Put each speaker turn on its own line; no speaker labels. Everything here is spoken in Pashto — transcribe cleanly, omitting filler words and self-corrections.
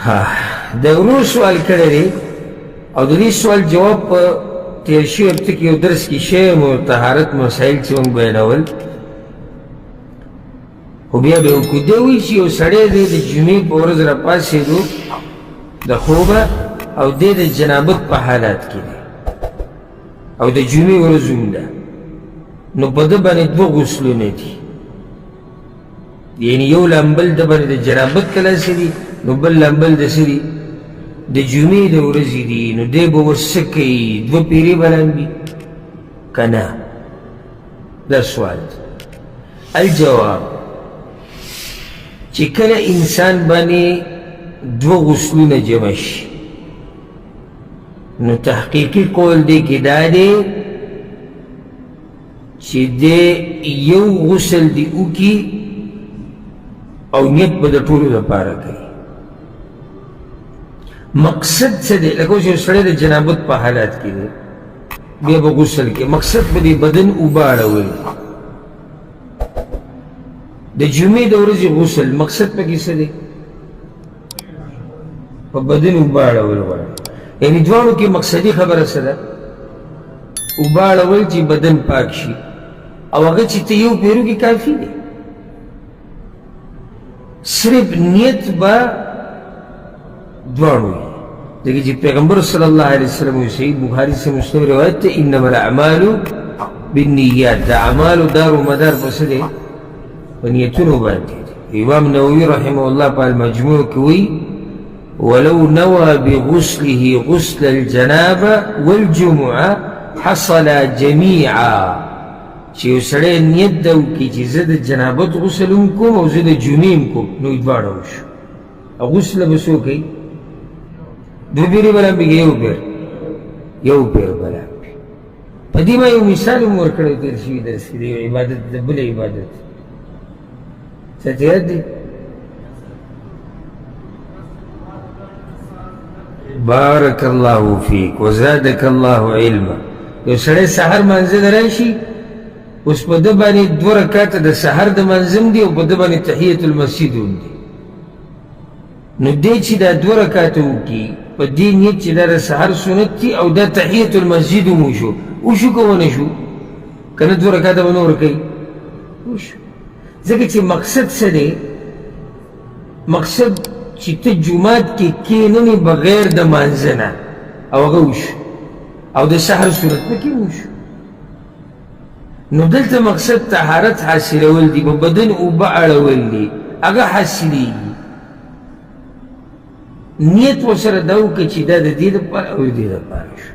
د ورور سوال کړی دی او د دې سوال جواب په تېر شوي هفته کې یو درس کې شوی مو طهارت مسایل چې موږ بیانول خو بیا به وکړو دی وایي چې یو سړی دی د جمعې په ورځ راپاڅېدو د خوبه او دی د جنابت په حالات کې دی او د جمعې ورځ هم ده نو په ده باندې دوه غسلونه دي یعنی یو لامبل د باندې د جنابت کلاسې دي نو بل لامبل د څه دي د جمعې د ورځې دي نو دی به ورڅه کوي دوه پیرې به لامبي که نه دا سوال دی الجواب چې کله انسان باندې دوه غسلونه جمع شي نو تحقیقي قول دی کې دا دی چې دی یو غسل دی وکړي او نیت به د ټولو دپاره کوي مقصد څه دی لکه اوس یو سړی د جنابت په حالات کې دی بیا به غسل کوي مقصد به د بدن اوبه اړول د جمعې د ورځې غسل مقصد پکې څه دی په بدن اوبه اړول غواړي یعنی دواړو کې مقصدي خبره څه ده اوبه اړول چې بدن پاک شي او هغه چې ته یو پیرو کې کافي دی صرف نیت به دواړو وي ځکه چې پیغمبر صلی الله علیه وسلم وایي صحیح بخاري سے مسلم روایت ده انما الاعمال بالنیات د اعمالو دار و مدار په څه دی په نیتونو باندې دی امام نووي رحمه الله په المجموع کې وایي ولو نوى بغسله غسل الجنابه والجمعه حصل جميعا چې یو سړی نیت ده وکړي چې زه د جنابت غسل هم کوم او زه د جمعې هم کوم نو دواړه وشو او غسل به څو کوي دوه پیرې به لامبي که یو پیر به لامبي په دې ما یو مثال هم ورکړی تېر شوي درس کې د یو عبادت د بل عبادت څه ته یاد دی بارک الله فیک وزادک الله علما یو سړی سحر مانځه ته راشي اوس په ده باندې دوه رکاته د سحر د منظم دي او په ده باندې تحیت المسجد هم دي نو دی چې دا دوه رکاته وکړي په دې نیت چې دا د سحر سنت دي او دا تحیت المسجد هم وشو که ونه شو که نه دوه رکاته به نور کوي وشو ځکه چې مقصد څه دی مقصد چې ته جومات کې کښېننې بغیر د مانځه نه او هغه وشو او د سحر صورت پکې وشو نو دلته مقصد طهارت حاصلول دي په بدن اوبه اړول دي هغه حاصلیږي نیت ورسره دا وکړه چې دا د دې دپاره او د دې دپاره شو